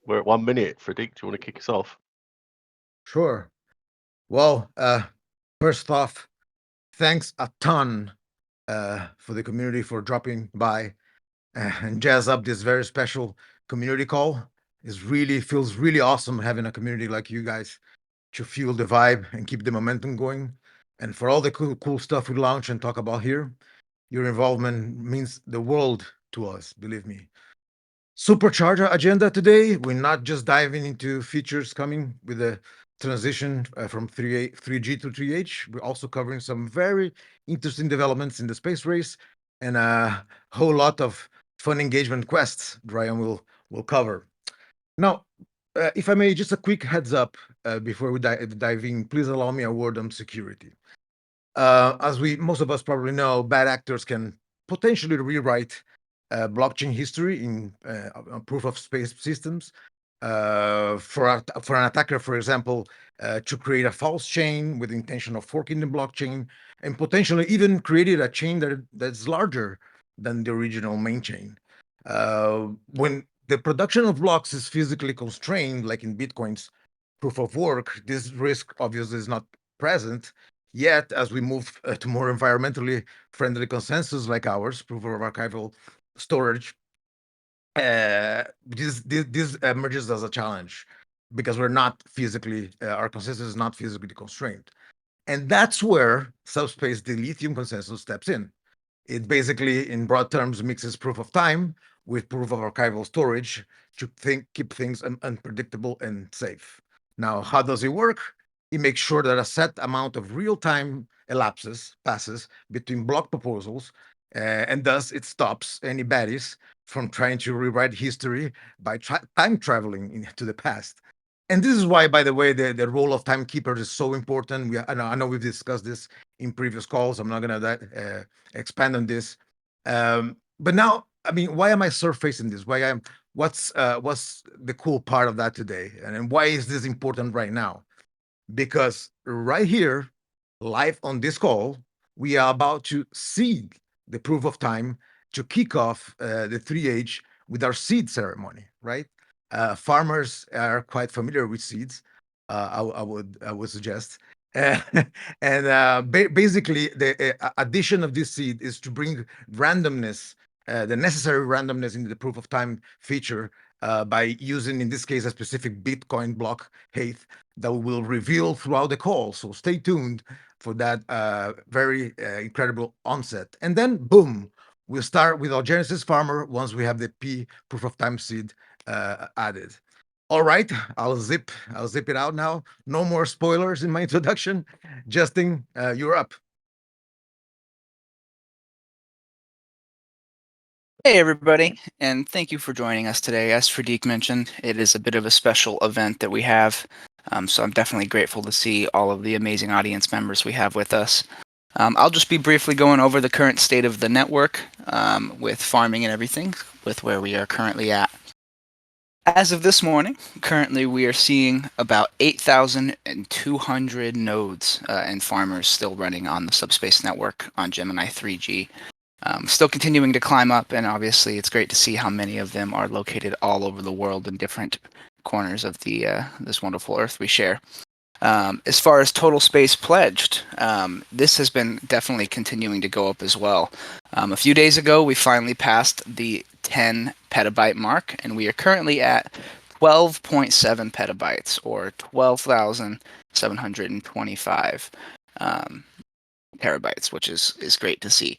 We're at 1 minute. Pradeep, do you want to kick us off? Sure. Well, first off, thanks a ton for the community for dropping by and jazz up this very special community call. It really feels really awesome having a community like you guys to fuel the vibe and keep the momentum going. And for all the cool stuff we launch and talk about here, your involvement means the world to us, believe me. Supercharger agenda today. We're not just diving into features coming with the transition from 3G to 3H. We're also covering some very interesting developments in the space race and a whole lot of fun engagement quests Brian will cover. Now, if I may, just a quick heads up before we dive in, please allow me a word on security. As we most of us probably know, bad actors can potentially rewrite blockchain history in proof of space systems. For an attacker, for example, to create a false chain with the intention of forking the blockchain and potentially even created a chain that's larger than the original main chain. When the production of blocks is physically constrained, like in Bitcoin's proof of work, this risk obviously is not present. Yet, as we move to more environmentally friendly consensus like ours, proof of archival storage, this emerges as a challenge because we're not physically, our consensus is not physically constrained. And that's where Subspace, the lithium consensus, steps in. It basically, in broad terms, mixes proof of time with proof of archival storage to keep things unpredictable and safe. Now, how does it work? It makes sure that a set amount of real time passes between block proposals, and thus it stops any baddies from trying to rewrite history by time traveling into the past. And this is why, by the way, the role of timekeepers is so important. I know we've discussed this in previous calls. I'm not going to expand on this. But now, I mean, why am I surfacing this? What's the cool part of that today? And why is this important right now? Because right here, live on this call, we are about to seed the proof of time to kick off the 3H with our seed ceremony, right? Farmers are quite familiar with seeds. I would suggest, Uh, and basically the addition of this seed is to bring randomness, the necessary randomness into the proof of time feature by using, in this case, a specific Bitcoin block height that we will reveal throughout the call. So stay tuned for that very incredible onset. And then, boom, we'll start with our Genesis farmer once we have the P proof of time seed added. All right, I'll zip it out now. No more spoilers in my introduction. Justin, you're up. Hey, everybody, and thank you for joining us today. As Pradeep mentioned, it is a bit of a special event that we have, so I'm definitely grateful to see all of the amazing audience members we have with us. I'll just be briefly going over the current state of the network with farming and everything, with where we are currently at. As of this morning, currently we are seeing about 8,200 nodes and farmers still running on the Subspace network on Gemini 3G. Still continuing to climb up, and obviously it's great to see how many of them are located all over the world in different corners of the this wonderful Earth we share. As far as total space pledged, this has been definitely continuing to go up as well. A few days ago, we finally passed the 10 petabyte mark, and we are currently at 12.7 petabytes, or 12,725 terabytes, which is great to see.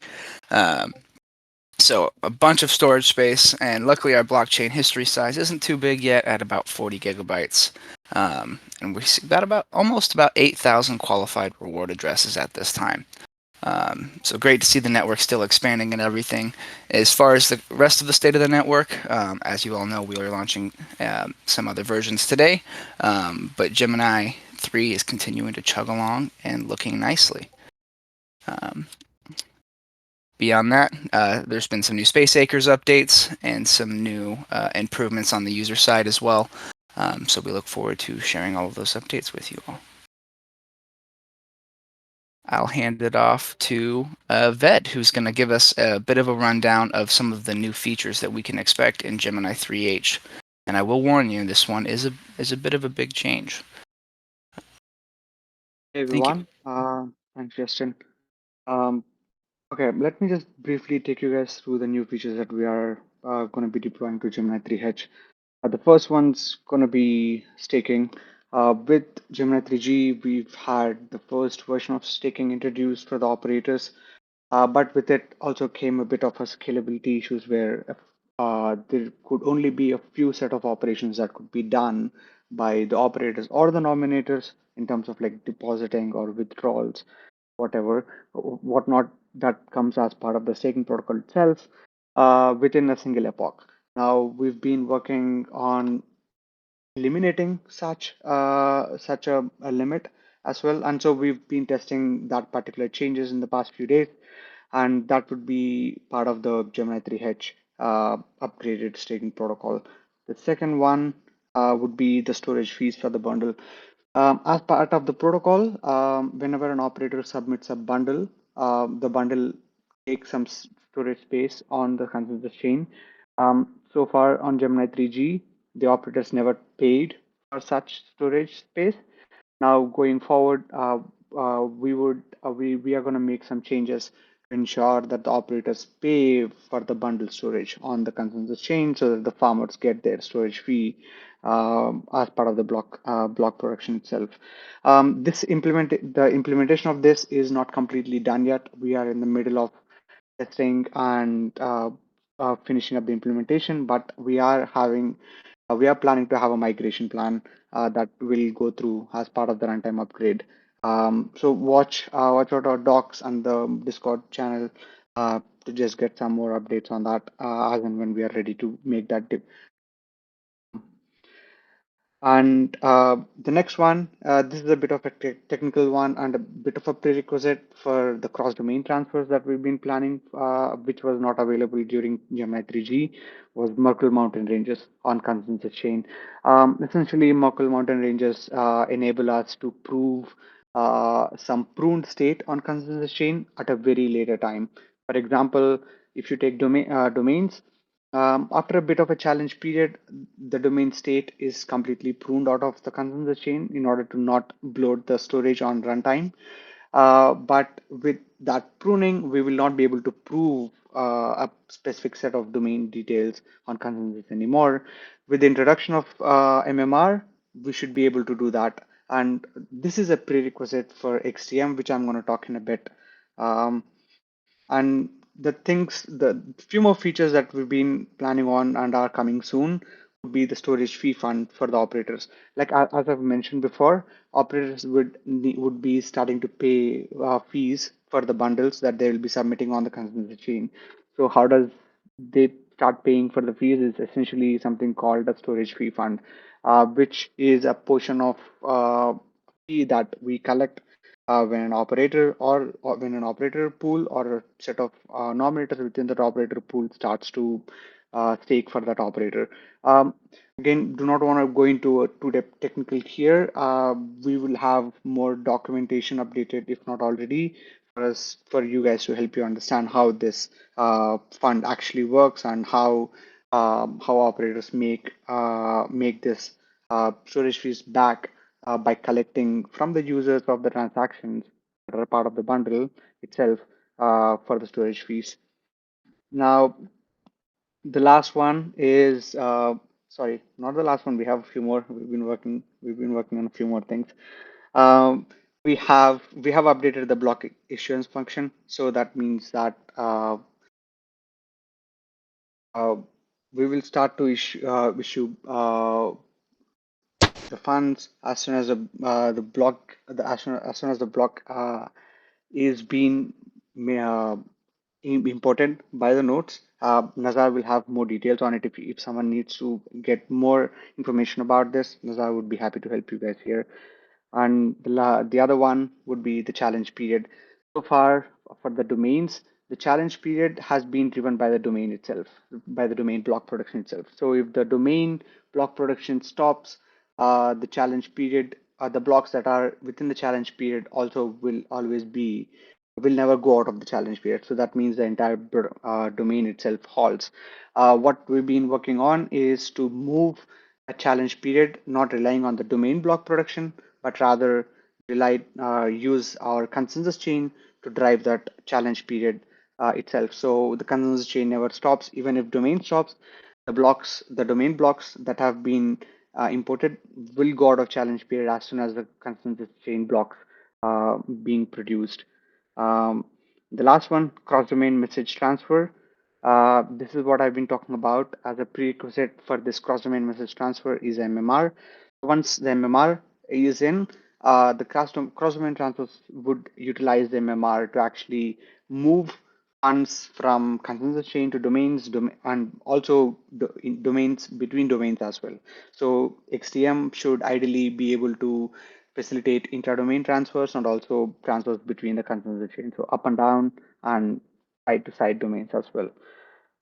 So a bunch of storage space, and luckily our blockchain history size isn't too big yet at about 40 gigabytes. And we see about almost about 8,000 qualified reward addresses at this time. So great to see the network still expanding and everything. As far as the rest of the state of the network, as you all know, we are launching some other versions today, but Gemini 3 is continuing to chug along and looking nicely. Beyond that, there's been some new Space Acres updates and some new improvements on the user side as well. So we look forward to sharing all of those updates with you all. I'll hand it off to Ved, who's going to give us a bit of a rundown of some of the new features that we can expect in Gemini 3H And I will warn you, this one is a bit of a big change. Hey Thank you. everyone, thanks Justin. Um, okay, let me just briefly take you guys through the new features that we are going to be deploying to Gemini 3H. The first one's going to be staking. With Gemini 3G, we've had the first version of staking introduced for the operators, but with it also came a bit of a scalability issues where there could only be a few set of operations that could be done by the operators or the nominators in terms of like depositing or withdrawals, whatever, whatnot that comes as part of the staking protocol itself within a single epoch. Now we've been working on eliminating such a limit as well, and so we've been testing that particular changes in the past few days, and that would be part of the Gemini 3H upgraded staking protocol. The second one would be the storage fees for the bundle. As part of the protocol, whenever an operator submits a bundle, the bundle takes some storage space on the consensus chain. So far on Gemini 3G, the operators never paid for such storage space. Now going forward, we are going to make some changes to ensure that the operators pay for the bundle storage on the consensus chain, so that the farmers get their storage fee as part of the block production itself. The implementation of this is not completely done yet. We are in the middle of testing and finishing up the implementation, but we are planning to have a migration plan that will go through as part of the runtime upgrade. So watch out our docs and the Discord channel to just get some more updates on that as and when we are ready to make that dip. And the next one, this is a bit of a technical one and a bit of a prerequisite for the cross-domain transfers that we've been planning, which was not available during Gemini 3G, was Merkle Mountain Ranges on consensus chain. Essentially, Merkle Mountain Ranges enable us to prove some pruned state on consensus chain at a very later time. For example, if you take domains, after a bit of a challenge period, the domain state is completely pruned out of the consensus chain in order to not bloat the storage on runtime. But with that pruning, we will not be able to prove a specific set of domain details on consensus anymore. With the introduction of MMR, we should be able to do that. And this is a prerequisite for XTM, which I'm going to talk in a bit. And the few more features that we've been planning on and are coming soon would be the storage fee fund for the operators. Like as I've mentioned before, operators would be starting to pay fees for the bundles that they will be submitting on the consensus chain. So how does they start paying for the fees is essentially something called a storage fee fund, which is a portion of fee that we collect when an operator or when an operator pool or a set of nominators within that operator pool starts to stake for that operator. Um, Again, do not want to go into too technical here. We will have more documentation updated, if not already, for you guys to help you understand how this fund actually works and how operators make this storage fees back by collecting from the users of the transactions that are part of the bundle itself for the storage fees. Now, the last one is sorry, not the last one. We have a few more. We've been working on a few more things. Um, we have updated the block issuance function, so that means that uh, we will start to issue the funds as soon as the block the as soon as the block is being uh, important by the nodes. Nazar will have more details on it if someone needs to get more information about this. Nazar would be happy to help you guys here. And the other one would be the challenge period. So far, for the domains, the challenge period has been driven by the domain itself, by the domain block production itself. So if the domain block production stops, the challenge period, the blocks that are within the challenge period also will always be will never go out of the challenge period. So that means the entire domain itself halts. What we've been working on is to move a challenge period, not relying on the domain block production, but rather use our consensus chain to drive that challenge period itself. So the consensus chain never stops, even if domain stops. The domain blocks that have been imported will go out of challenge period as soon as the consensus chain blocks being produced. Um, the last one, cross-domain message transfer. This is what I've been talking about as a prerequisite for this cross-domain message transfer is MMR. Once the MMR is in, the cross-domain transfers would utilize the MMR to actually move funds from consensus chain to domains, and also domains between domains as well. So XTM should ideally be able to facilitate intra-domain transfers and also transfers between the consensus chain, so up and down and side-to-side domains as well.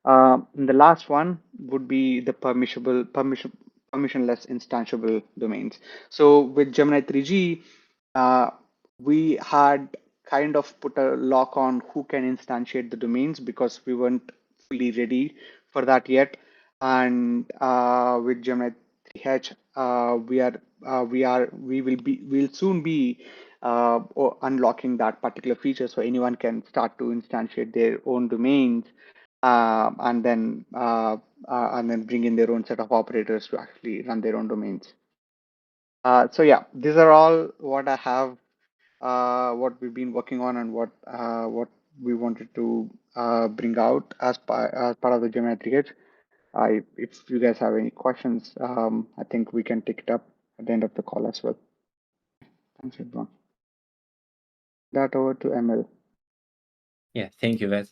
The last one would be the permissionless instantiable domains. So with Gemini 3G, uh, we had kind of put a lock on who can instantiate the domains because we weren't fully ready for that yet. And with Gemini 3H, we'll soon be unlocking that particular feature, so anyone can start to instantiate their own domains, uh, and then uh, and then bring in their own set of operators to actually run their own domains. So yeah, these are all what I have, what we've been working on, and what we wanted to bring out as part of the Gemini 3H. If you guys have any questions, I think we can take it up at the end of the call as well. Thanks, everyone. That over to ML. Yeah, thank you, Vet.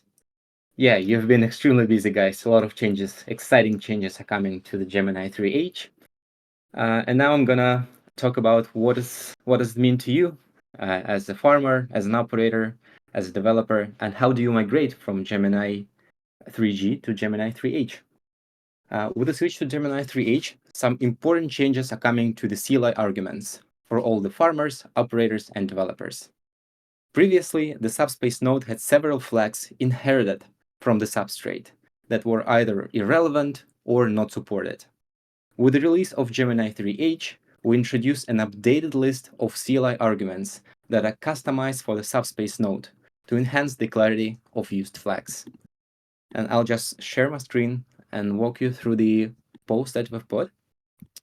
Yeah, you've been extremely busy, guys. A lot of changes, exciting changes are coming to the Gemini 3H. And now I'm gonna talk about what does it mean to you as a farmer, as an operator, as a developer, and how do you migrate from Gemini 3G to Gemini 3H. With the switch to Gemini 3H, some important changes are coming to the CLI arguments for all the farmers, operators, and developers. Previously, the Subspace node had several flags inherited from the substrate that were either irrelevant or not supported. With the release of Gemini 3H, we introduced an updated list of CLI arguments that are customized for the Subspace node to enhance the clarity of used flags. And I'll just share my screen and walk you through the post that we've put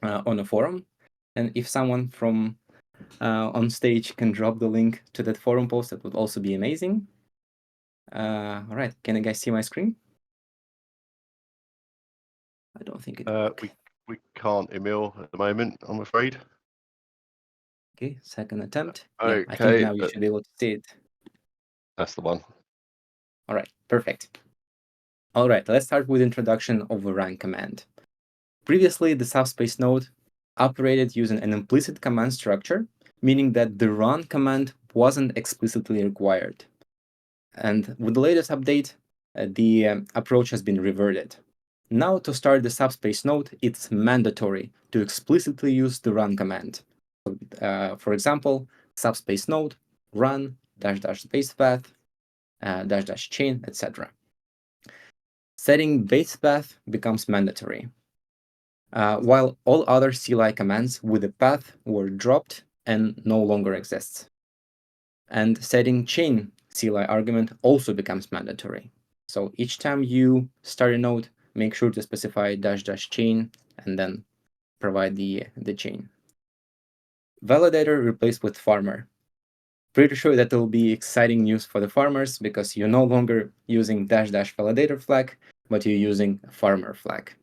on the forum. And if someone from on stage can drop the link to that forum post, that would also be amazing. All right, can you guys see my screen? I don't think it works. We can't, Emil, at the moment, I'm afraid. Okay, second attempt. Yeah, I think Okay, now you should be able to see it. that's the one. All right, perfect. All right, let's start with introduction of a run command. Previously, the Subspace node operated using an implicit command structure, meaning that the run command wasn't explicitly required. And with the latest update, the approach has been reverted. Now, to start the Subspace node, it's mandatory to explicitly use the run command. For example, Subspace node run -- base path -- chain, etc. Setting base path becomes mandatory, while all other CLI commands with a path were dropped and no longer exists. And setting chain CLI argument also becomes mandatory. So each time you start a node, make sure to specify -- chain and then provide the chain. Validator replaced with farmer. Pretty sure that will be exciting news for the farmers because you're no longer using -- validator flag, but you're using farmer flag.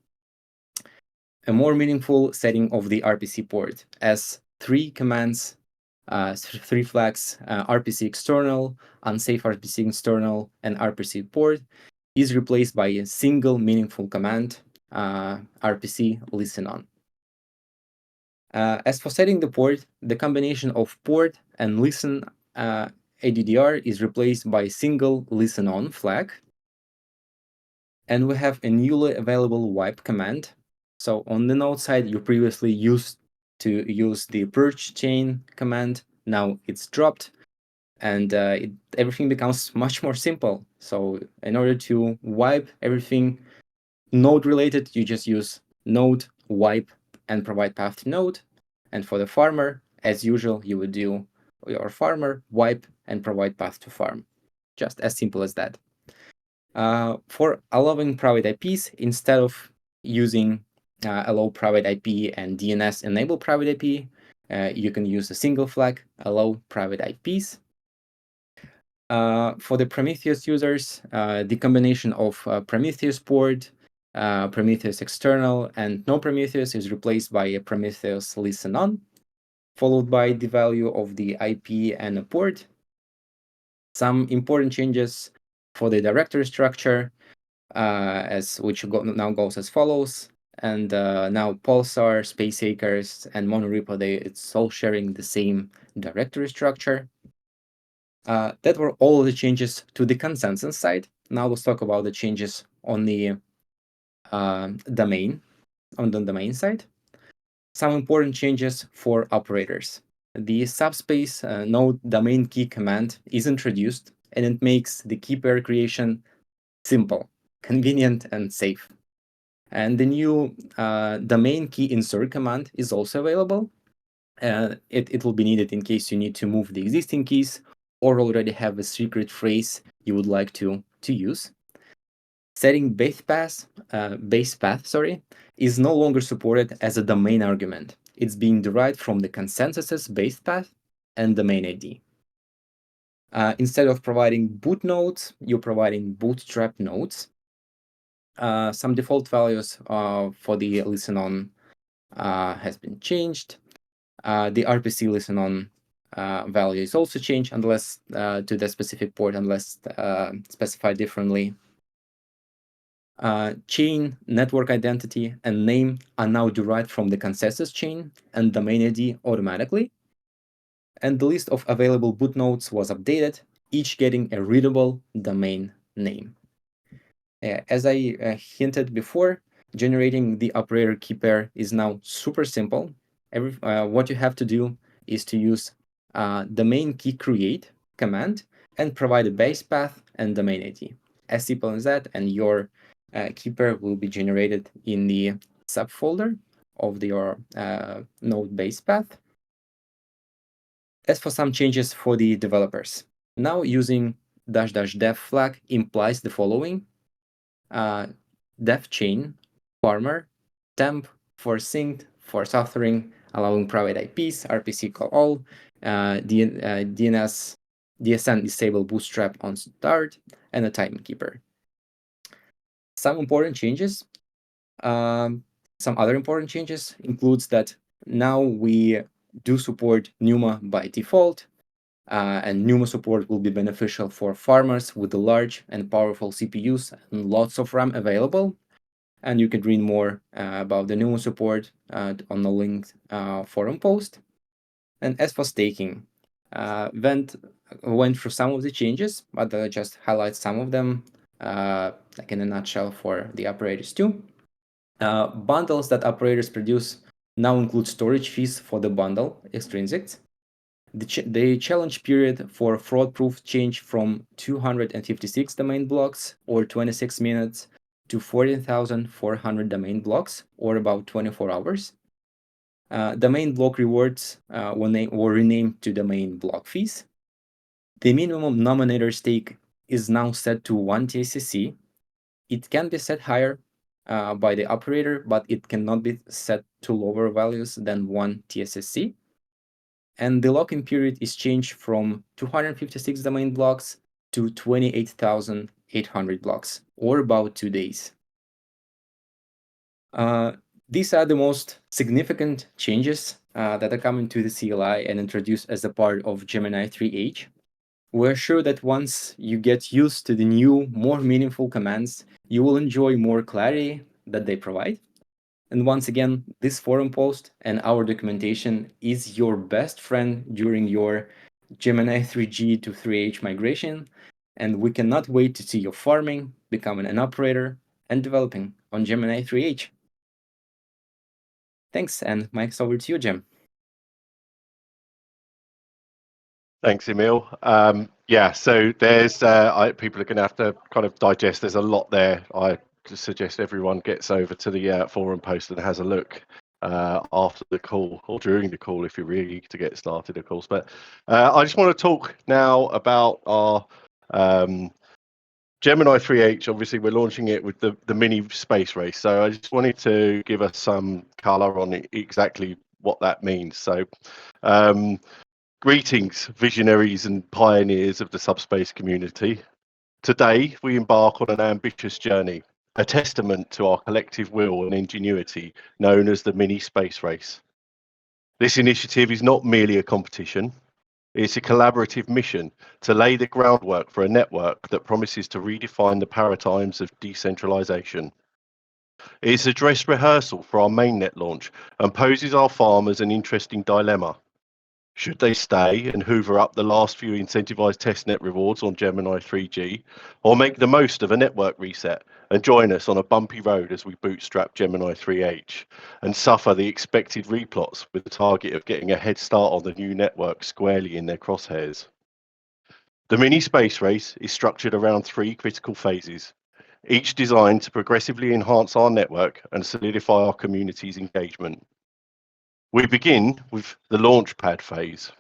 A more meaningful setting of the RPC port as 3 commands, 3 flags, RPC external, unsafe RPC external, and RPC port is replaced by a single meaningful command, RPC listen on. As for setting the port, the combination of port and listen ADDR is replaced by a single listen on flag. And we have a newly available wipe command. So on the node side, you previously used to use the purge chain command. Now it's dropped. and everything becomes much more simple. So in order to wipe everything node related, you just use node wipe and provide path to node. And for the farmer, as usual, you would do your farmer wipe and provide path to farm. Just as simple as that. For allowing private IPs, instead of using allow private IP and DNS enable private IP, you can use a single flag, allow private IPs. For the Prometheus users, the combination of Prometheus port, Prometheus external, and no Prometheus is replaced by a Prometheus listen on, followed by the value of the IP and a port. Some important changes for the directory structure, which now goes as follows. And now Pulsar, Spaceacres, and Monorepo, it's all sharing the same directory structure. That were all of the changes to the consensus side. Now let's talk about the changes on the domain side. Some important changes for operators. The subspace node domain key command is introduced, and it makes the key pair creation simple, convenient, and safe. And the new domain key insert command is also available. It will be needed in case you need to move the existing keys or already have a secret phrase you would like to use. Setting base path, is no longer supported as a domain argument. It's being derived from the consensus's base path and domain ID. Instead of providing boot nodes, you're providing bootstrap nodes. Some default values for the listen on has been changed. The RPC listen on value is also changed unless to the specific port, unless specified differently. Chain, network identity, and name are now derived from the consensus chain and domain ID automatically. And the list of available boot nodes was updated, each getting a readable domain name. As I hinted before, generating the operator key pair is now super simple. What you have to do is to use domain key create command and provide a base path and domain ID. As simple as that, and your key pair will be generated in the subfolder of your node base path. As for some changes for the developers, now using --dev flag implies the following: dev chain, farmer, temp, for synced, for authoring, allowing private IPs, RPC call all, DSN disable bootstrap on start, and a timekeeper. Some other important changes includes that now we do support NUMA by default, and NUMA support will be beneficial for farmers with the large and powerful CPUs and lots of RAM available. And you can read more about the NUMA support on the linked forum post. And as for staking, went through some of the changes, but I'll just highlight some of them, like in a nutshell for the operators too. Bundles that operators produce now include storage fees for the bundle extrinsics. The challenge period for fraud-proof changed from 256 domain blocks or 26 minutes to 14,400 domain blocks or about 24 hours. Domain block rewards were renamed to domain block fees. The minimum nominator stake is now set to 1 TSSC. It can be set higher by the operator, but it cannot be set to lower values than 1 TSSC. And the lock-in period is changed from 256 domain blocks to 28,800 blocks, or about 2 days. These are the most significant changes that are coming to the CLI and introduced as a part of Gemini 3H. We're sure that once you get used to the new, more meaningful commands, you will enjoy more clarity that they provide. And once again, this forum post and our documentation is your best friend during your Gemini 3G to 3H migration, and we cannot wait to see you farming, becoming an operator, and developing on Gemini 3H. Thanks, and mic's over to you, Jim. Thanks, Emil. Yeah, so there's people are going to have to kind of digest. There's a lot there. I just suggest everyone gets over to the forum post and has a look after the call or during the call if you're really eager to get started, of course. But I just want to talk now about our Gemini 3H. Obviously, we're launching it with the mini space race. So I just wanted to give us some color on exactly what that means. So greetings, visionaries and pioneers of the subspace community. Today, we embark on an ambitious journey, a testament to our collective will and ingenuity, known as the Mini Space Race. This initiative is not merely a competition, it's a collaborative mission to lay the groundwork for a network that promises to redefine the paradigms of decentralization. It's a dress rehearsal for our mainnet launch and poses our farmers an interesting dilemma. Should they stay and hoover up the last few incentivized testnet rewards on Gemini 3G, or make the most of a network reset and join us on a bumpy road as we bootstrap Gemini 3H and suffer the expected replots with the target of getting a head start on the new network squarely in their crosshairs? The mini space race is structured around 3 critical phases, each designed to progressively enhance our network and solidify our community's engagement. We begin with the Launchpad phase.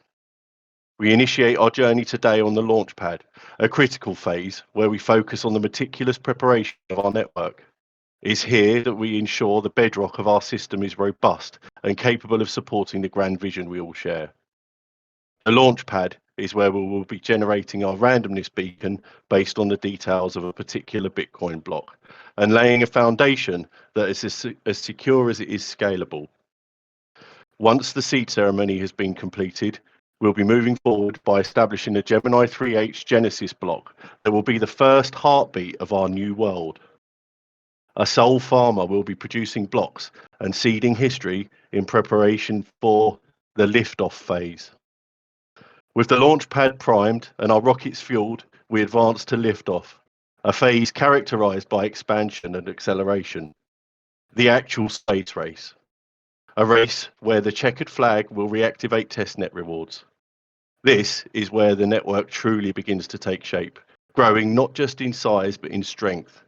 We initiate our journey today on the Launchpad, a critical phase where we focus on the meticulous preparation of our network. It's here that we ensure the bedrock of our system is robust and capable of supporting the grand vision we all share. The Launchpad is where we will be generating our randomness beacon based on the details of a particular Bitcoin block and laying a foundation that is as secure as it is scalable. Once the seed ceremony has been completed, we'll be moving forward by establishing a Gemini 3H Genesis block that will be the first heartbeat of our new world. A sole farmer will be producing blocks and seeding history in preparation for the liftoff phase. With the launch pad primed and our rockets fueled, we advance to liftoff, a phase characterized by expansion and acceleration. The actual space race. A race where the checkered flag will reactivate testnet rewards. This is where the network truly begins to take shape, growing not just in size but in strength.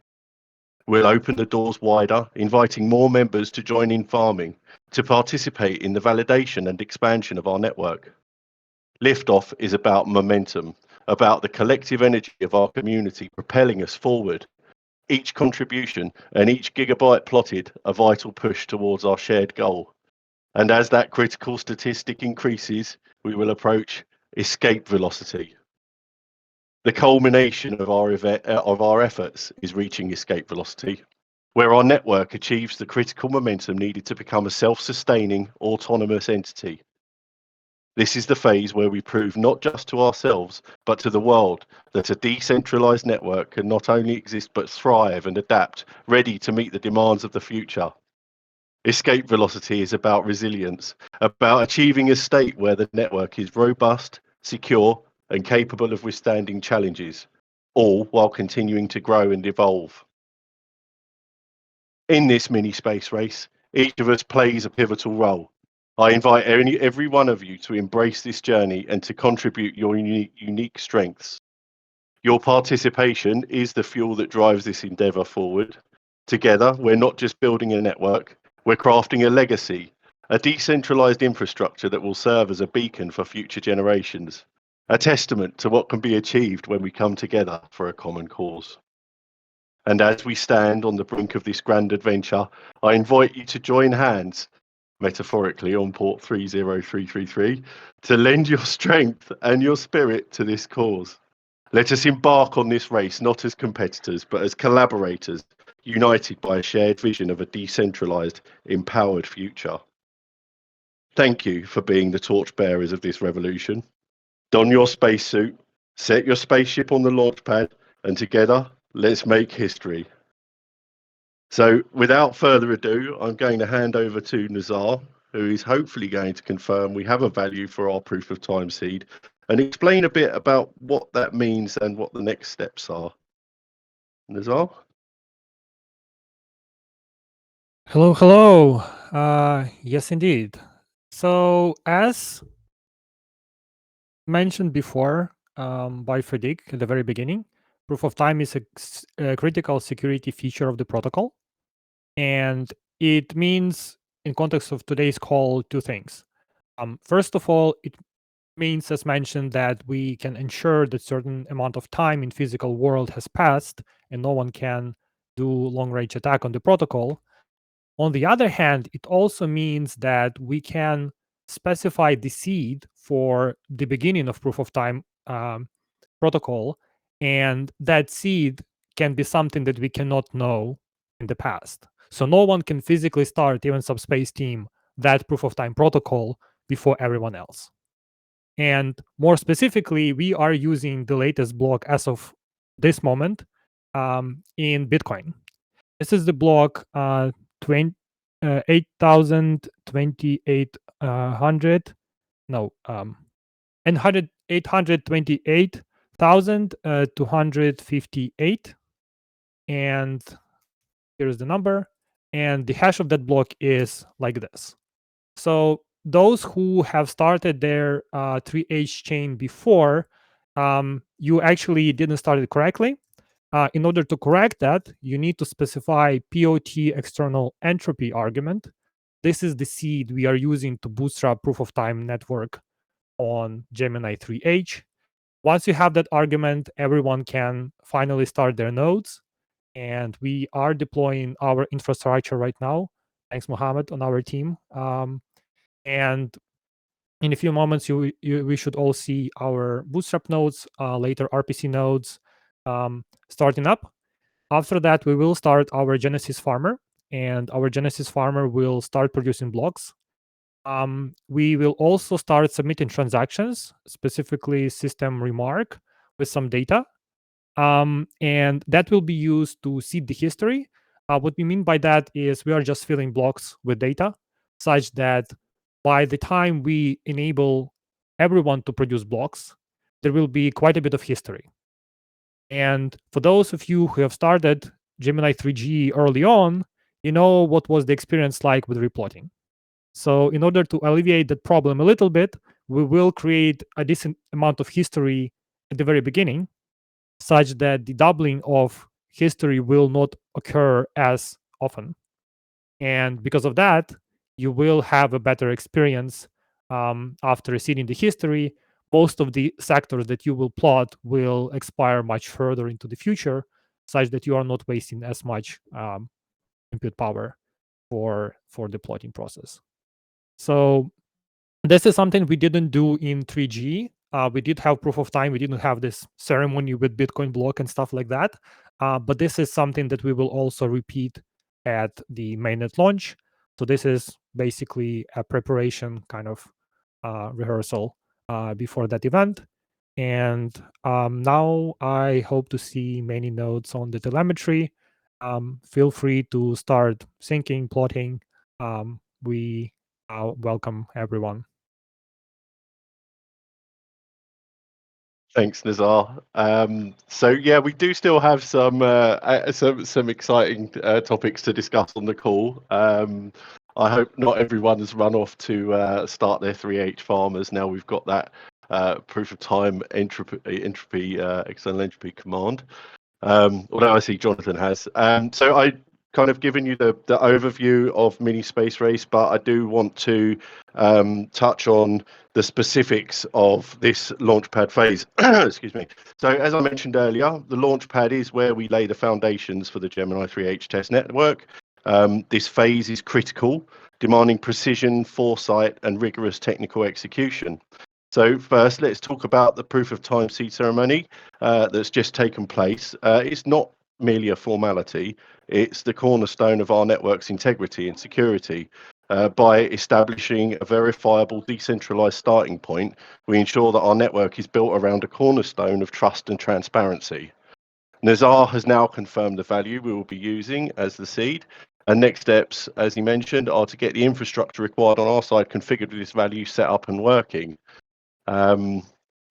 We'll open the doors wider, inviting more members to join in farming, to participate in the validation and expansion of our network. Liftoff is about momentum, about the collective energy of our community propelling us forward. Each contribution and each gigabyte plotted a vital push towards our shared goal. And as that critical statistic increases, we will approach escape velocity. The culmination of our efforts is reaching escape velocity, where our network achieves the critical momentum needed to become a self-sustaining, autonomous entity. This is the phase where we prove not just to ourselves, but to the world that a decentralized network can not only exist but thrive and adapt, ready to meet the demands of the future. Escape velocity is about resilience, about achieving a state where the network is robust, secure, and capable of withstanding challenges, all while continuing to grow and evolve. In this mini space race, each of us plays a pivotal role. I invite every one of you to embrace this journey and to contribute your unique strengths. Your participation is the fuel that drives this endeavor forward. Together, we're not just building a network, we're crafting a legacy, a decentralized infrastructure that will serve as a beacon for future generations, a testament to what can be achieved when we come together for a common cause. And as we stand on the brink of this grand adventure, I invite you to join hands, metaphorically on port 30333, to lend your strength and your spirit to this cause. Let us embark on this race not as competitors, but as collaborators, united by a shared vision of a decentralized, empowered future. Thank you for being the torchbearers of this revolution. Don your spacesuit, set your spaceship on the launch pad, and together, let's make history. So without further ado, I'm going to hand over to Nazar, who is hopefully going to confirm we have a value for our proof of time seed and explain a bit about what that means and what the next steps are. Nazar? Hello, hello. Yes, indeed. So as mentioned before by Fredrik at the very beginning, proof of time is a critical security feature of the protocol. And it means, in context of today's call, two things. First of all, it means, as mentioned, that we can ensure that certain amount of time in physical world has passed and no one can do long-range attack on the protocol. On the other hand, it also means that we can specify the seed for the beginning of proof of time protocol, and that seed can be something that we cannot know in the past. So no one can physically start, even Subspace team, that proof of time protocol before everyone else. And more specifically, we are using the latest block as of this moment in Bitcoin. This is the block 8,228 828,258, and here's the number, and the hash of that block is like this. So those who have started their 3H chain before, you actually didn't start it correctly. In order to correct that, you need to specify POT external entropy argument. This is the seed we are using to bootstrap proof of time network on Gemini 3H. Once you have that argument, everyone can finally start their nodes. And we are deploying our infrastructure right now. Thanks, Mohammed, on our team. And in a few moments, we should all see our Bootstrap nodes, later RPC nodes starting up. After that, we will start our Genesis farmer, and our Genesis farmer will start producing blocks. We will also start submitting transactions, specifically system remark with some data. And that will be used to seed the history. What we mean by that is we are just filling blocks with data such that by the time we enable everyone to produce blocks, there will be quite a bit of history. And for those of you who have started Gemini 3G early on, you know what was the experience like with replotting. So in order to alleviate that problem a little bit, we will create a decent amount of history at the very beginning, such that the doubling of history will not occur as often. And because of that, you will have a better experience after seeding the history. Most of the sectors that you will plot will expire much further into the future, such that you are not wasting as much compute power for the plotting process. So this is something we didn't do in 3G. We did have proof of time. We didn't have this ceremony with Bitcoin block and stuff like that. But this is something that we will also repeat at the mainnet launch. So this is basically a preparation kind of rehearsal before that event. And now I hope to see many nodes on the telemetry. Feel free to start syncing, plotting. We welcome everyone. Thanks, Nazar. So yeah, we do still have some exciting topics to discuss on the call. I hope not everyone has run off to start their 3H farmers. Now we've got that proof of time entropy external entropy command. Although I see Jonathan has. So I kind of given you the overview of mini space race, but I do want to touch on the specifics of this Launchpad phase. Excuse me. So as I mentioned earlier, the Launchpad is where we lay the foundations for the Gemini 3H test network. This phase is critical, demanding precision, foresight, and rigorous technical execution. So first, let's talk about the proof of time seed ceremony that's just taken place. It's not merely a formality. It's the cornerstone of our network's integrity and security. By establishing a verifiable decentralized starting point, we ensure that our network is built around a cornerstone of trust and transparency. Nazar has now confirmed the value we will be using as the seed. And next steps, as he mentioned, are to get the infrastructure required on our side configured with this value set up and working. Okay,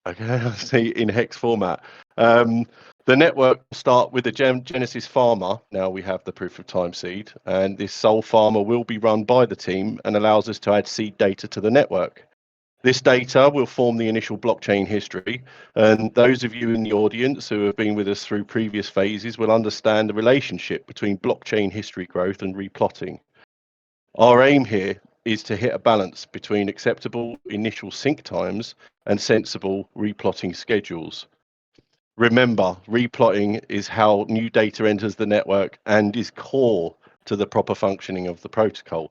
I see in hex format. The network will start with the Genesis farmer. Now we have the proof of time seed, and this sole farmer will be run by the team and allows us to add seed data to the network. This data will form the initial blockchain history, and those of you in the audience who have been with us through previous phases will understand the relationship between blockchain history growth and replotting. Our aim here is to hit a balance between acceptable initial sync times and sensible replotting schedules. Remember, replotting is how new data enters the network and is core to the proper functioning of the protocol.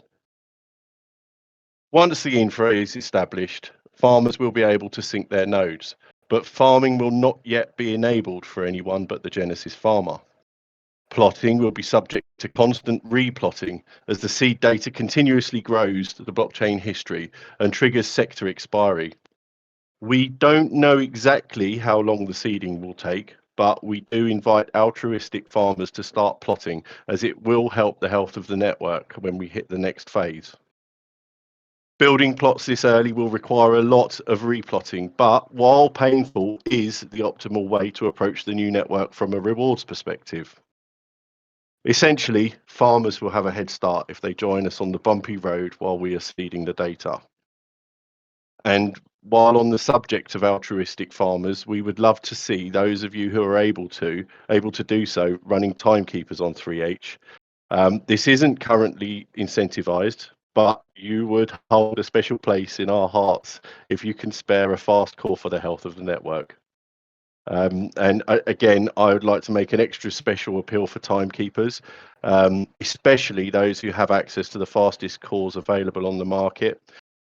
Once the infra is established, farmers will be able to sync their nodes, but farming will not yet be enabled for anyone but the Genesis farmer. Plotting will be subject to constant replotting as the seed data continuously grows the blockchain history and triggers sector expiry. We don't know exactly how long the seeding will take, but we do invite altruistic farmers to start plotting, as it will help the health of the network when we hit the next phase. Building plots this early will require a lot of replotting, but while painful, is the optimal way to approach the new network from a rewards perspective. Essentially, farmers will have a head start if they join us on the bumpy road while we are seeding the data. And while on the subject of altruistic farmers, we would love to see those of you who are able to do so running timekeepers on 3H. This isn't currently incentivized, but you would hold a special place in our hearts if you can spare a fast call for the health of the network. Again, I would like to make an extra special appeal for timekeepers, especially those who have access to the fastest calls available on the market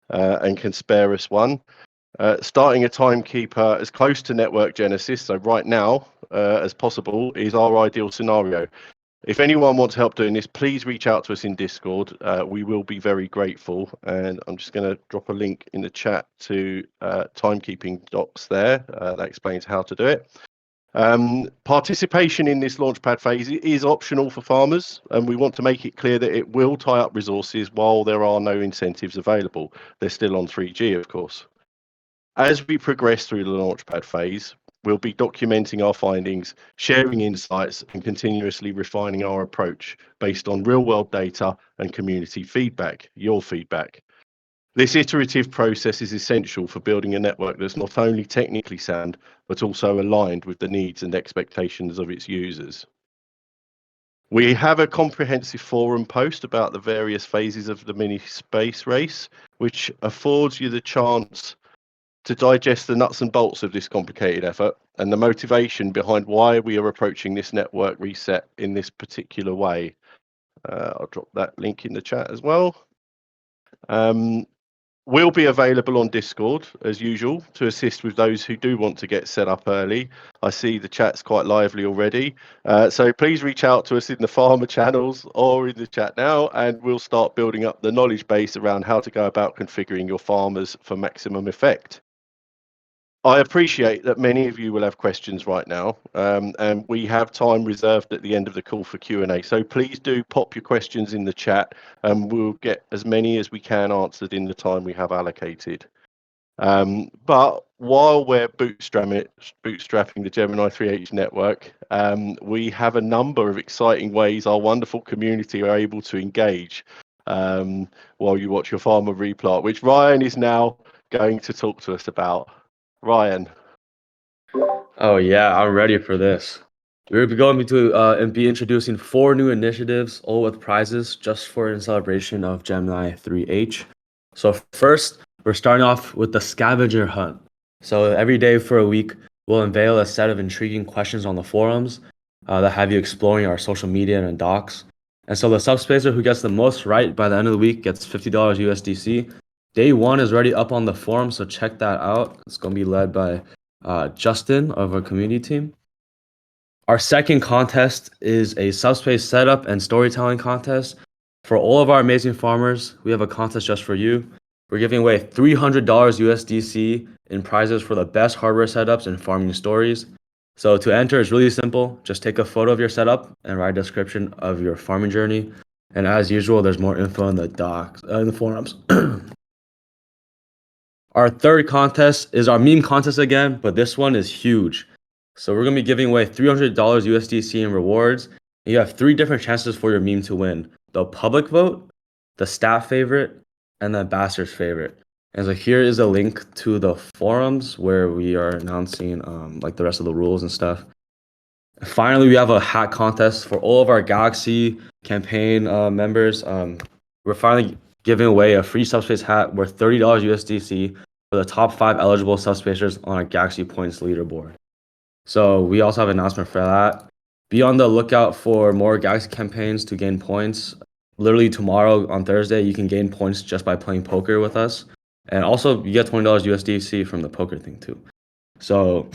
and can spare us one. Starting a timekeeper as close to network genesis, so right now, as possible, is our ideal scenario. If anyone wants help doing this, please reach out to us in Discord. We will be very grateful. And I'm just going to drop a link in the chat to timekeeping docs there. That explains how to do it. Participation in this Launchpad phase is optional for farmers, and we want to make it clear that it will tie up resources while there are no incentives available. They're still on 3G, of course. As we progress through the Launchpad phase, we'll be documenting our findings, sharing insights, and continuously refining our approach based on real-world data and community feedback, your feedback. This iterative process is essential for building a network that's not only technically sound, but also aligned with the needs and expectations of its users. We have a comprehensive forum post about the various phases of the mini space race, which affords you the chance to digest the nuts and bolts of this complicated effort and the motivation behind why we are approaching this network reset in this particular way. I'll drop that link in the chat as well. We'll be available on Discord as usual to assist with those who do want to get set up early. I see the chat's quite lively already. So please reach out to us in the farmer channels or in the chat now, and we'll start building up the knowledge base around how to go about configuring your farmers for maximum effect. I appreciate that many of you will have questions right now, and we have time reserved at the end of the call for Q&A. So please do pop your questions in the chat, and we'll get as many as we can answered in the time we have allocated. But while we're bootstrapping the Gemini 3H network, we have a number of exciting ways our wonderful community are able to engage while you watch your farmer replot, which Ryan is now going to talk to us about. Ryan. Oh yeah, I'm ready for this. We're going to be introducing 4 new initiatives, all with prizes, just for in celebration of Gemini 3H. So first, we're starting off with the scavenger hunt. So every day for a week, we'll unveil a set of intriguing questions on the forums that have you exploring our social media and docs. And so the subspacer who gets the most right by the end of the week gets $50 USDC. Day 1 is already up on the forum, so check that out. It's going to be led by Justin of our community team. Our second contest is a Subspace setup and storytelling contest. For all of our amazing farmers, we have a contest just for you. We're giving away $300 USDC in prizes for the best hardware setups and farming stories. So to enter is really simple. Just take a photo of your setup and write a description of your farming journey. And as usual, there's more info in the docs, in the forums. Our third contest is our meme contest again, but this one is huge. So we're going to be giving away $300 USDC in rewards. You have 3 different chances for your meme to win: the public vote, the staff favorite, and the ambassador's favorite. And so here is a link to the forums where we are announcing like the rest of the rules and stuff. Finally, we have a hat contest for all of our Galaxy campaign members. We're finally giving away a free Subspace hat worth $30 USDC for the top 5 eligible Subspacers on our Galaxy Points leaderboard. So we also have an announcement for that. Be on the lookout for more Galaxy campaigns to gain points. Literally tomorrow on Thursday, you can gain points just by playing poker with us. And also, you get $20 USDC from the poker thing too. So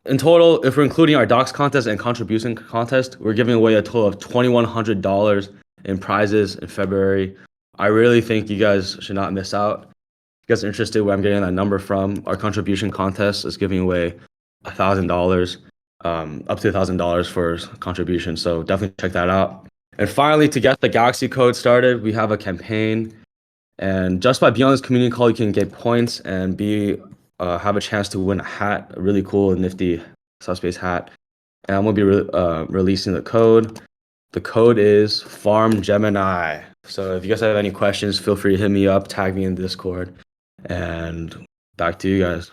in total, if we're including our docs contest and contribution contest, we're giving away a total of $2,100 in prizes in February. I really think you guys should not miss out. If you guys are interested where I'm getting that number from, our contribution contest is giving away $1,000, up to $1,000 for contribution. So definitely check that out. And finally, to get the Galaxy code started, we have a campaign. And just by being on this community call, you can get points and have a chance to win a hat, a really cool and nifty Subspace hat. And I'm gonna be releasing the code. The code is Farm Gemini. So if you guys have any questions, feel free to hit me up, tag me in Discord, and back to you guys.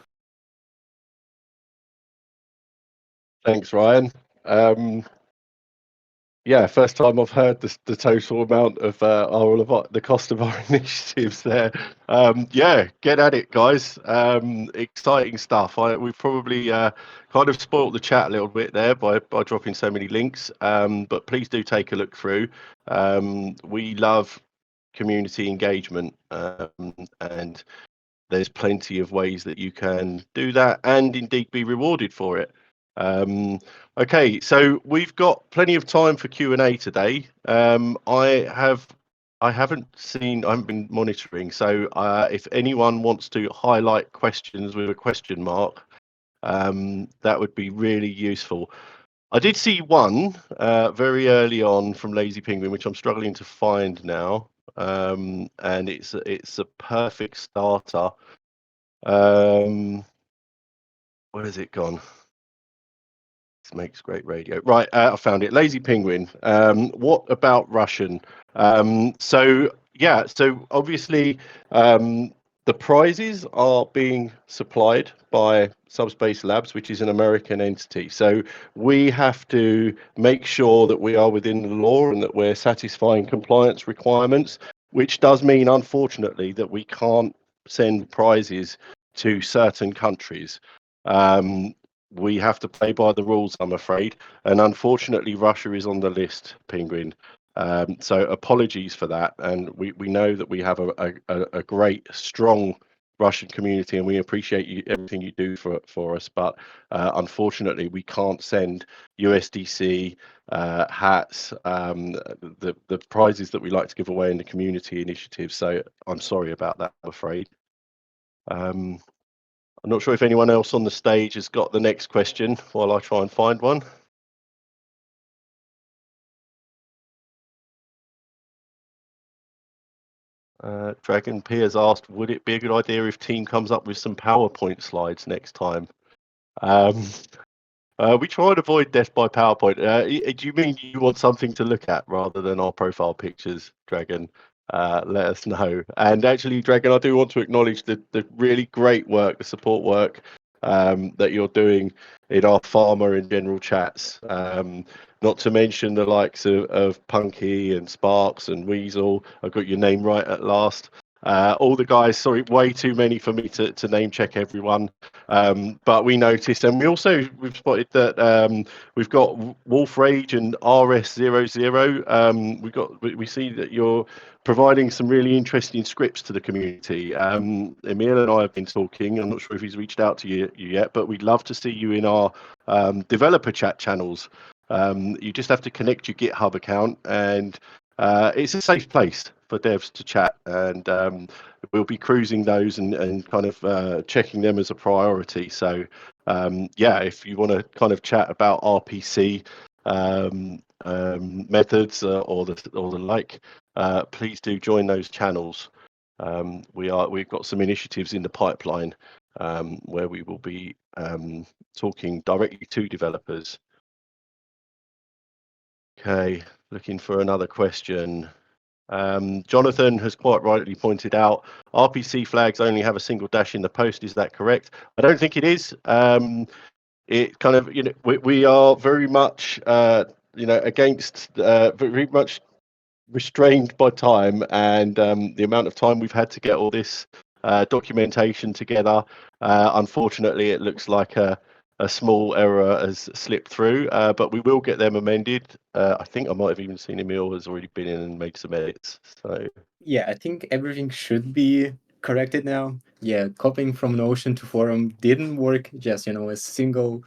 Thanks, Ryan. Yeah, first time I've heard the total amount of the cost of our initiatives there. Yeah, get at it, guys. Exciting stuff. We've probably kind of spoilt the chat a little bit there by dropping so many links. But please do take a look through. We love community engagement, and there's plenty of ways that you can do that and indeed be rewarded for it. Okay, so we've got plenty of time for Q&A today. I haven't been monitoring, so if anyone wants to highlight questions with a question mark, that would be really useful. I did see one very early on from Lazy Penguin, which I'm struggling to find now, and it's a perfect starter. Where has it gone? This makes great radio. Right, I found it. Lazy Penguin. What about Russian? So obviously the prizes are being supplied by Subspace Labs, which is an American entity. So we have to make sure that we are within the law and that we're satisfying compliance requirements, which does mean, unfortunately, that we can't send prizes to certain countries. We have to play by the rules, I'm afraid, and unfortunately Russia is on the list, Penguin. So apologies for that, and we know that we have a great, strong Russian community, and we appreciate everything you do for us, but unfortunately we can't send USDC hats, the prizes that we like to give away in the community initiative. So I'm sorry about that, I'm afraid. I'm not sure if anyone else on the stage has got the next question while I try and find one. Dragon P has asked, would it be a good idea if team comes up with some PowerPoint slides next time? We try and avoid death by PowerPoint. Do you mean you want something to look at rather than our profile pictures, Dragon? Let us know. And actually, Dragon, I do want to acknowledge the really great work, the support work that you're doing in our farmer and general chats. Not to mention the likes of Punky and Sparks and Weasel. I got your name right at last. All the guys, sorry, way too many for me to name check everyone. But we noticed, and we've spotted that we've got Wolf Rage and RS00. We see that you're providing some really interesting scripts to the community. Emil and I have been talking. I'm not sure if he's reached out to you yet, but we'd love to see you in our developer chat channels. You just have to connect your GitHub account, and it's a safe place for devs to chat, and we'll be cruising those and kind of checking them as a priority. So yeah, if you want to kind of chat about RPC methods or the like, please do join those channels. We've got some initiatives in the pipeline where we will be talking directly to developers. Okay, looking for another question. Jonathan has quite rightly pointed out RPC flags only have a single dash in the post. Is that correct? I don't think it is. It kind of, we are very much, against, very much restrained by time and the amount of time we've had to get all this documentation together. Unfortunately, it looks like a small error has slipped through, but we will get them amended. I think I might have even seen Emil has already been in and made some edits. So yeah, I think everything should be corrected now. Yeah, copying from Notion to Forum didn't work. Just a single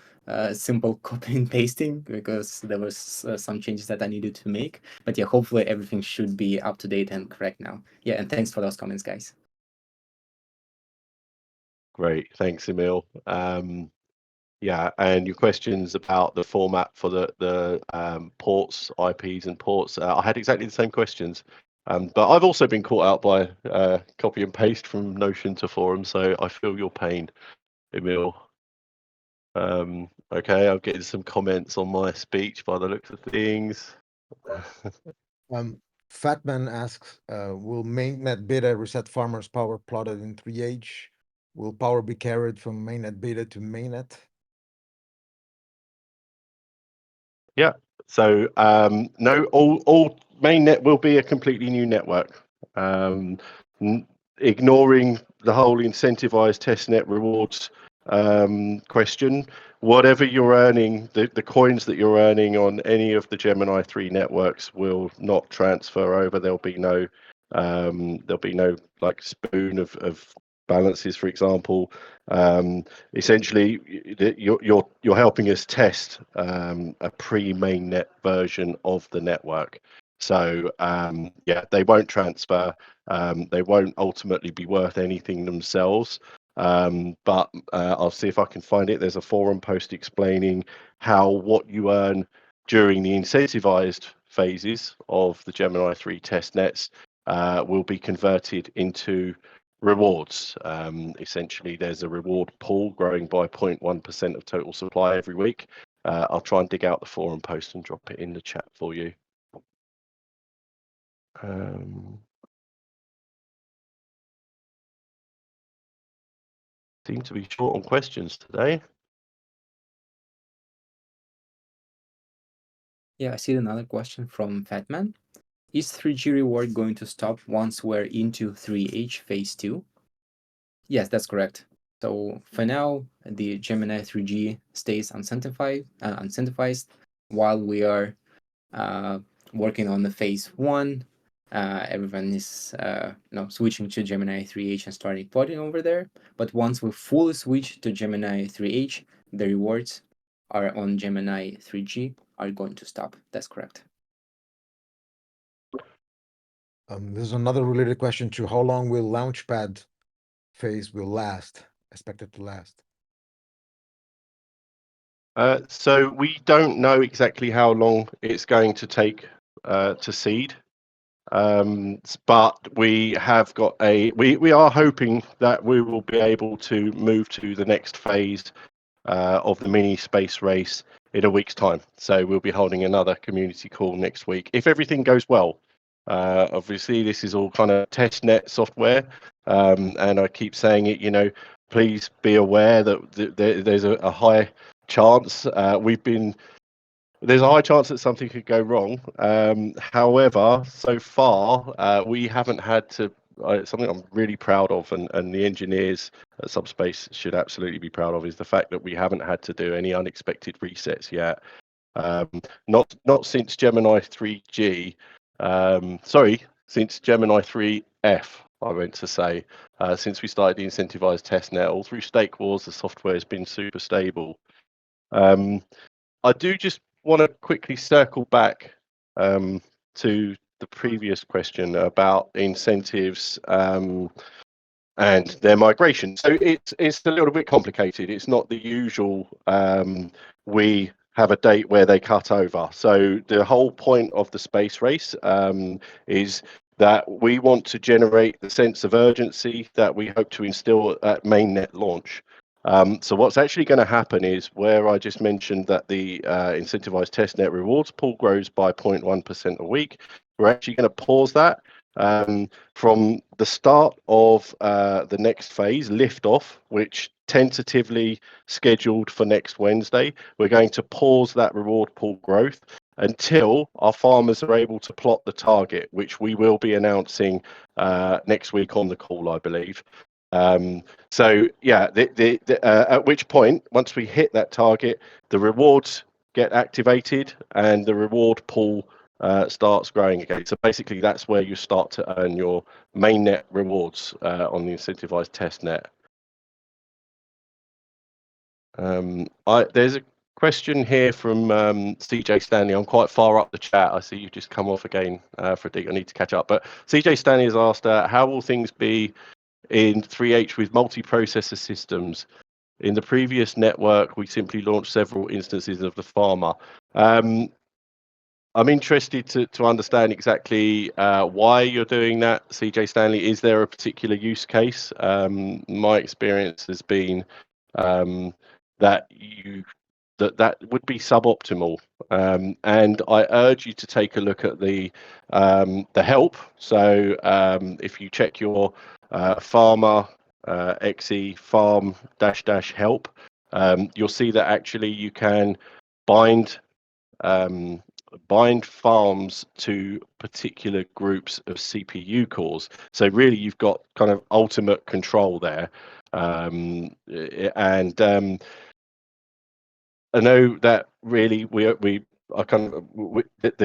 simple copy and pasting, because there was some changes that I needed to make. But yeah, hopefully everything should be up to date and correct now. Yeah, and thanks for those comments, guys. great, thanks, Emil. Yeah, and your questions about the format for the ports, IPs, and ports. I had exactly the same questions, but I've also been caught out by copy and paste from Notion to Forum, so I feel your pain, Emil. Okay, I'm getting some comments on my speech by the looks of things. Fatman asks, will mainnet beta reset farmers' power plotted in 3H? Will power be carried from mainnet beta to mainnet? Yeah. So no, all mainnet will be a completely new network. Ignoring the whole incentivized testnet rewards question, whatever you're earning, the coins that you're earning on any of the Gemini 3 networks will not transfer over. There'll be no like spoon of balances, for example. Essentially, you're helping us test a pre-mainnet version of the network. So yeah, they won't transfer. They won't ultimately be worth anything themselves. But I'll see if I can find it. There's a forum post explaining how what you earn during the incentivized phases of the Gemini 3 testnets will be converted into rewards. Essentially, there's a reward pool growing by 0.1% of total supply every week. I'll try and dig out the forum post and drop it in the chat for you. Seem to be short on questions today. Yeah, I see another question from Fatman. Is 3G reward going to stop once we're into 3H phase 2? Yes, that's correct. So for now, the Gemini 3G stays incentivized while we are working on the phase 1. Everyone is switching to Gemini 3H and starting plotting over there. But once we fully switch to Gemini 3H, the rewards are on Gemini 3G are going to stop. That's correct. There's another related question to how long will Launchpad phase will last, expected to last? So we don't know exactly how long it's going to take to seed. But we have got we are hoping that we will be able to move to the next phase of the mini space race in a week's time. So we'll be holding another community call next week if everything goes well. Obviously, this is all kind of testnet software, and I keep saying it. Please be aware that there's a high chance there's a high chance that something could go wrong. However, so far we haven't had to. Something I'm really proud of, and the engineers at Subspace should absolutely be proud of, is the fact that we haven't had to do any unexpected resets yet. Not since Gemini 3G. Since Gemini 3F. I meant to say, since we started the incentivized testnet, all through Stake Wars, the software has been super stable. I do just want to quickly circle back to the previous question about incentives and their migration. So it's a little bit complicated. It's not the usual we have a date where they cut over. So the whole point of the space race is that we want to generate the sense of urgency that we hope to instill at mainnet launch. So what's actually going to happen is, where I just mentioned that the incentivized testnet rewards pool grows by 0.1% a week, we're actually going to pause that from the start of the next phase, liftoff, which tentatively scheduled for next Wednesday. We're going to pause that reward pool growth until our farmers are able to plot the target, which we will be announcing next week on the call, I believe. So yeah, at which point, once we hit that target, the rewards get activated and the reward pool starts growing again. So basically, that's where you start to earn your mainnet rewards on the incentivized test net. There's a question here from CJ Stanley. I'm quite far up the chat. I see you've just come off again, Fredik. I need to catch up. But CJ Stanley has asked, how will things be in 3H with multi-processor systems? In the previous network, we simply launched several instances of the farmer. I'm interested to understand exactly why you're doing that, CJ Stanley. Is there a particular use case? My experience has been that would be suboptimal, and I urge you to take a look at the help. So if you check your farmer XE farm -- help, you'll see that actually you can bind farms to particular groups of CPU cores. So really, you've got kind of ultimate control there, and I know that really the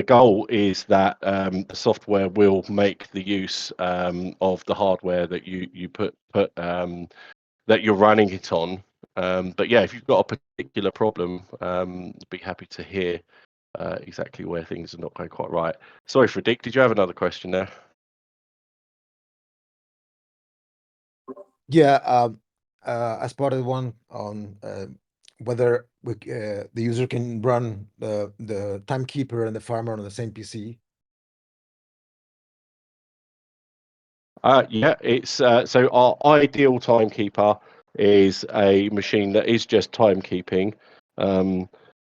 goal is that the software will make the use of the hardware that you put that you're running it on. But yeah, if you've got a particular problem, I'd be happy to hear exactly where things are not going quite right. Sorry, Fredik, did you have another question there? Yeah, I spotted one on whether the user can run the timekeeper and the farmer on the same PC. Yeah, it's so our ideal timekeeper is a machine that is just timekeeping.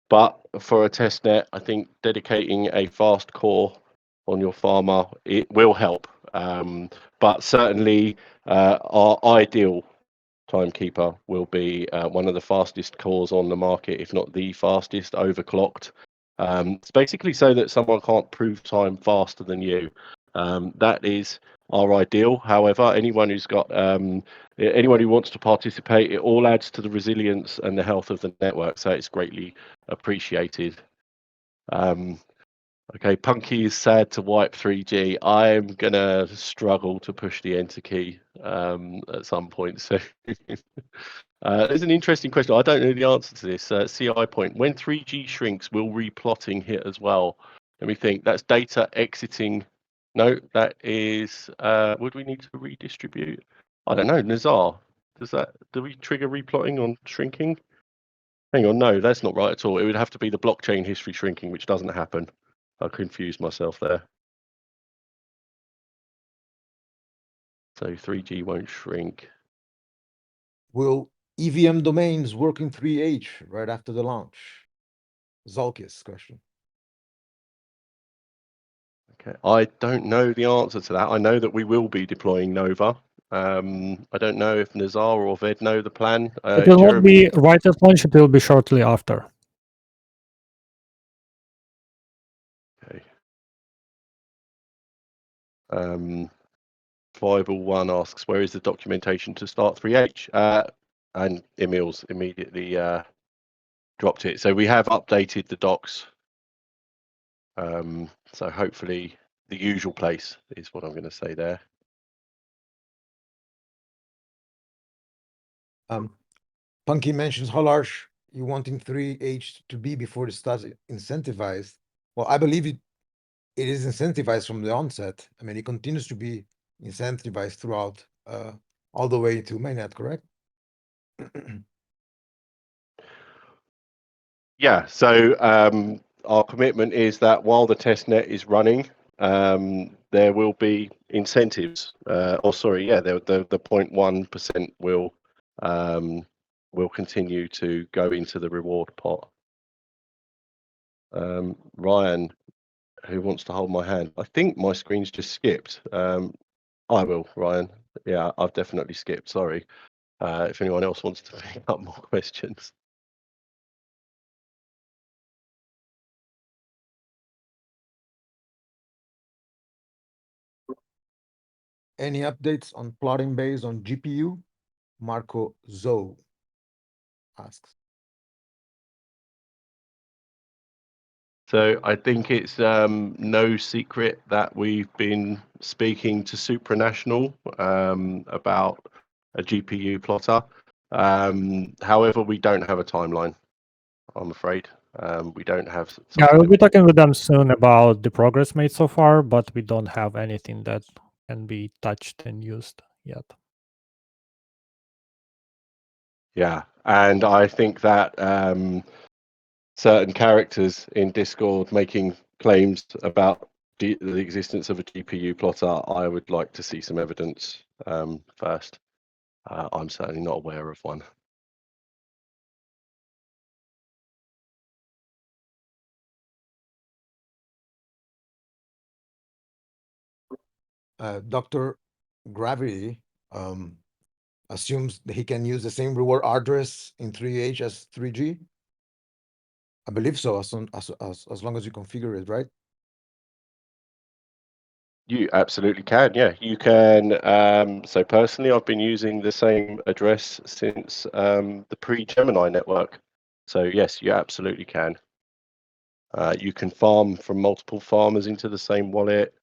But for a testnet, I think dedicating a fast core on your farmer, it will help. But certainly, our ideal timekeeper will be one of the fastest cores on the market, if not the fastest, overclocked. It's basically so that someone can't prove time faster than you. That is our ideal. However, anyone who's got anyone who wants to participate, it all adds to the resilience and the health of the network, so it's greatly appreciated. Okay, Punky is sad to wipe 3G. I'm gonna struggle to push the enter key at some point. So there's an interesting question. I don't know the answer to this. CI point: when 3G shrinks, will replotting hit as well? Let me think. That's data exiting. No, that is. Would we need to redistribute? I don't know. Nazar, do we trigger replotting on shrinking? Hang on, no, that's not right at all. It would have to be the blockchain history shrinking, which doesn't happen. I confused myself there. So 3G won't shrink. Will EVM domains work in 3H right after the launch? Zalkis question. Okay, I don't know the answer to that. I know that we will be deploying Nova. I don't know if Nazar or Ved know the plan. It will not be right at launch, it will be shortly after. Okay. Viable One asks, where is the documentation to start 3H? And Emil's immediately dropped it. So we have updated the docs. So hopefully the usual place is what I'm going to say there. Punky mentions how large you wanting 3H to be before it starts incentivized. Well, I believe it is incentivized from the onset. I mean, it continues to be incentivized throughout, all the way to mainnet, correct? Yeah, so our commitment is that while the testnet is running, there will be incentives. The 0.1% will continue to go into the reward pot. Ryan, who wants to hold my hand? I think my screen's just skipped. I will, Ryan. Yeah, I've definitely skipped. Sorry. If anyone else wants to pick up more questions. Any updates on plotting based on GPU? Marco Zoe asks. So I think it's no secret that we've been speaking to Supranational about a GPU plotter. However, we don't have a timeline, I'm afraid. We don't have Yeah, something we'll that be talking with them soon about the progress made so far, but we don't have anything that can be touched and used yet. Yeah, and I think that certain characters in Discord making claims about the existence of a GPU plotter, I would like to see some evidence first. I'm certainly not aware of one. Dr. Gravity assumes that he can use the same reward address in 3H as 3G. I believe so, as long as you configure it, right? You absolutely can, yeah. You can. So personally, I've been using the same address since the pre-Gemini network. So yes, you absolutely can. You can farm from multiple farmers into the same wallet.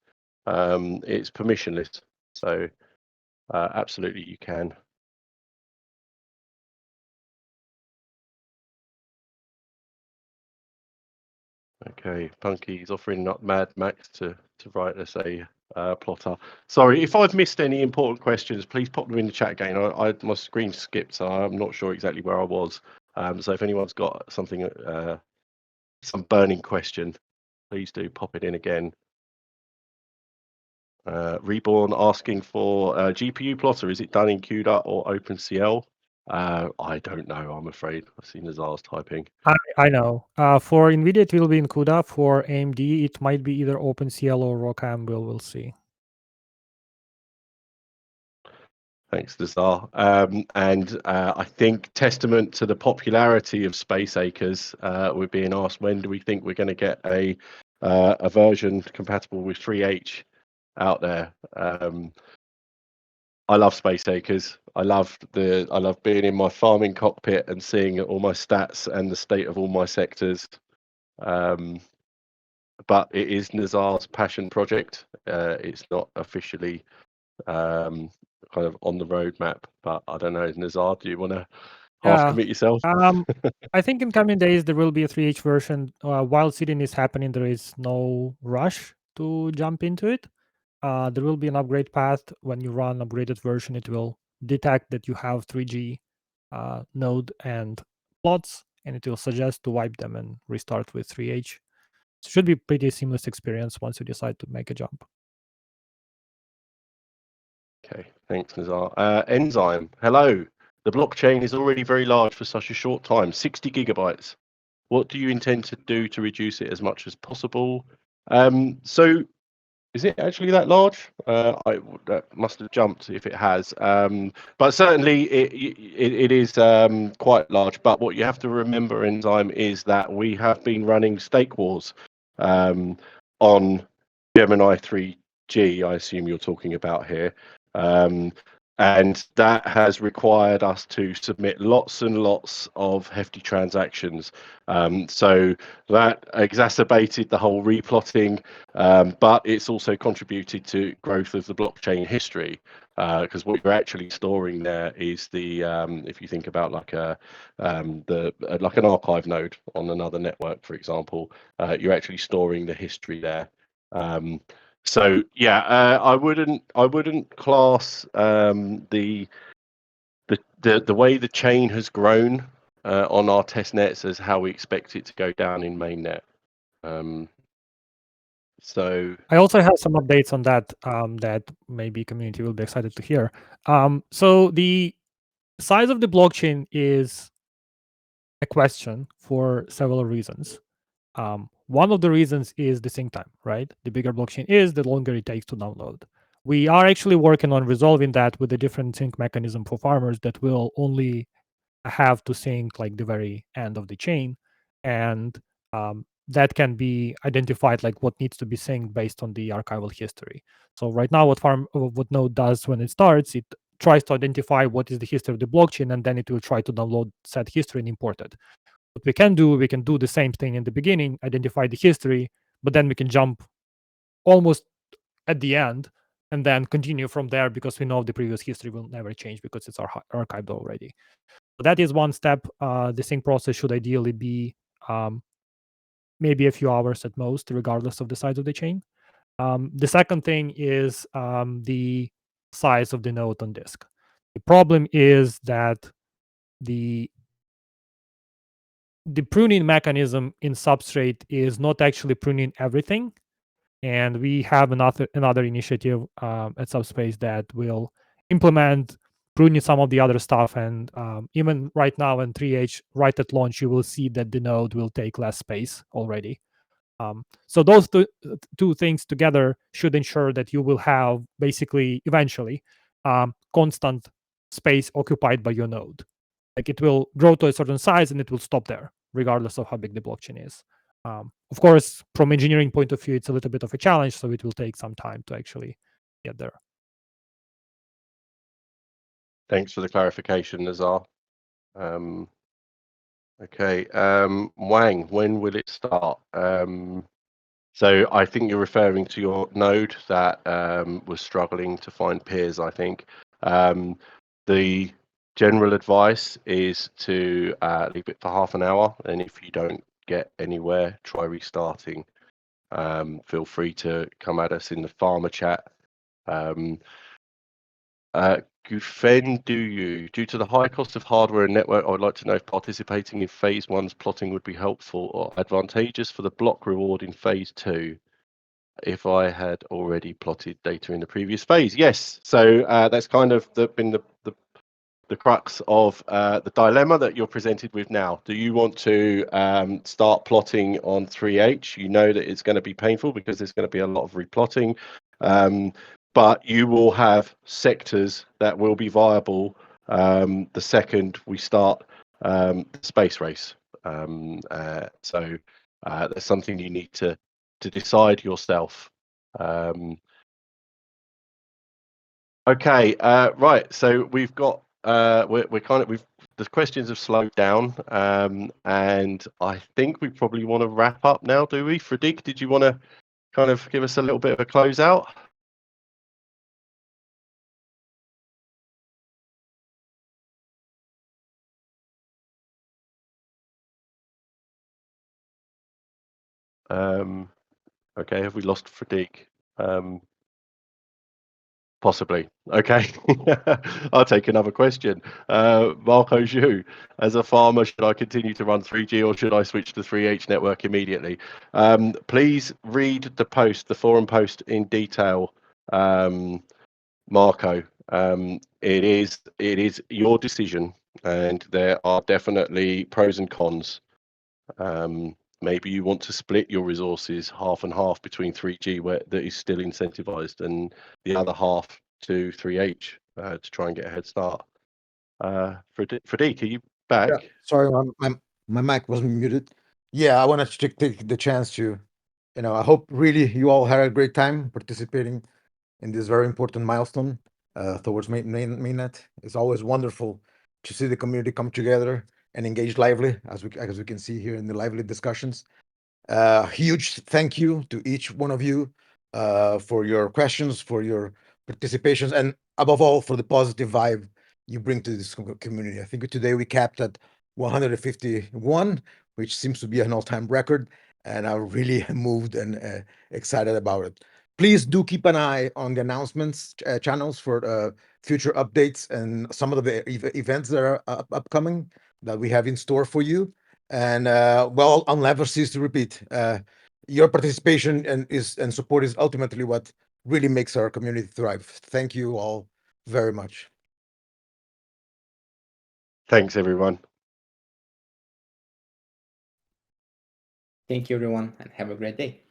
It's permissionless, so absolutely you can. Okay, Punky's offering up Mad Max to write us a plotter. Sorry, if I've missed any important questions, please pop them in the chat again. My screen skipped, so I'm not sure exactly where I was. So if anyone's got something, some burning question, please do pop it in again. Reborn asking for GPU plotter. Is it done in CUDA or OpenCL? I don't know, I'm afraid. I've seen Nazar's typing. I know. For NVIDIA, it will be in CUDA. For AMD, it might be either OpenCL or ROCam. We'll see. Thanks, Nazar. And I think testament to the popularity of Space Acres, we're being asked, when do we think we're going to get a version compatible with 3H out there? I love Space Acres. I love being in my farming cockpit and seeing all my stats and the state of all my sectors. But it is Nazar's passion project. It's not officially kind of on the roadmap, but I don't know. Nazar, do you want to half commit yourself? I think in coming days there will be a 3H version. While seeding is happening, there is no rush to jump into it. There will be an upgrade path. When you run upgraded version, it will detect that you have 3G node and plots, and it will suggest to wipe them and restart with 3H. It should be pretty seamless experience once you decide to make a jump. Okay, thanks, Nazar. Enzyme, hello. The blockchain is already very large for such a short time, 60 gigabytes. What do you intend to do to reduce it as much as possible? So is it actually that large? That must have jumped if it has. But certainly it is quite large. But what you have to remember, Enzyme, is that we have been running stake wars on Gemini 3G, I assume you're talking about here. And that has required us to submit lots and lots of hefty transactions. So that exacerbated the whole replotting, but it's also contributed to growth of the blockchain history, because what you're actually storing there is the if you think about like like an archive node on another network, for example, you're actually storing the history there. So yeah, I wouldn't class the way the chain has grown on our test nets as how we expect it to go down in mainnet. So I also have some updates on that that maybe community will be excited to hear. So the size of the blockchain is a question for several reasons. one of the reasons is the sync time, right? The bigger blockchain is, the longer it takes to download. We are actually working on resolving that with a different sync mechanism for farmers that will only have to sync like the very end of the chain, and that can be identified like what needs to be synced based on the archival history. So right now, what Node does when it starts, it tries to identify what is the history of the blockchain, and then it will try to download said history and import it. What we can do the same thing in the beginning, identify the history, but then we can jump almost at the end and then continue from there because we know the previous history will never change because it's archived already. So that is one step. The sync process should ideally be maybe a few hours at most, regardless of the size of the chain. The second thing is the size of the node on disk. The problem is that the pruning mechanism in Substrate is not actually pruning everything. And we have another initiative at Subspace that will implement pruning some of the other stuff. And even right now in 3H, right at launch, you will see that the node will take less space already. So those two things together should ensure that you will have basically eventually constant space occupied by your node. Like it will grow to a certain size and it will stop there, regardless of how big the blockchain is. Of course, from engineering point of view, it's a little bit of a challenge, so it will take some time to actually get there. Thanks for the clarification, Nazar. Okay, Wang, when will it start? So I think you're referring to your node that was struggling to find peers, I think. The general advice is to leave it for half an hour, and if you don't get anywhere, try restarting. Feel free to come at us in the farmer chat. Gufen, due to the high cost of hardware and network, I would like to know if participating in phase one's plotting would be helpful or advantageous for the block reward in phase two if I had already plotted data in the previous phase. Yes, so that's kind of been the crux of the dilemma that you're presented with now. Do you want to start plotting on 3H? You know that it's going to be painful because there's going to be a lot of replotting, but you will have sectors that will be viable the second we start the space race. So that's something you need to decide yourself. Okay, right. So we've got we're kind of the questions have slowed down, and I think we probably want to wrap up now, do we? Fredik, did you want to kind of give us a little bit of a closeout? Okay, have we lost Fredik? Possibly. Okay, I'll take another question. Marco Zhu, as a farmer, should I continue to run 3G or should I switch to 3H network immediately? Please read the post, the forum post in detail, Marco. It is your decision, and there are definitely pros and cons. Maybe you want to split your resources half and half between 3G, where that is still incentivized, and the other half to 3H to try and get a head start. Fredik, are you back? Yeah, sorry, my mic wasn't muted. Yeah, I wanted to take the chance to, I hope really you all had a great time participating in this very important milestone towards mainnet. It's always wonderful to see the community come together and engage lively, as we can see here in the lively discussions. Huge thank you to each one of you for your questions, for your participations, and above all, for the positive vibe you bring to this community. I think today we capped at 151, which seems to be an all-time record, and I'm really moved and excited about it. Please do keep an eye on the announcements channels for future updates and some of the events that are upcoming that we have in store for you. And well, I'll never cease to repeat. Your participation and support is ultimately what really makes our community thrive. Thank you all very much. Thanks, everyone. Thank you, everyone, and have a great day.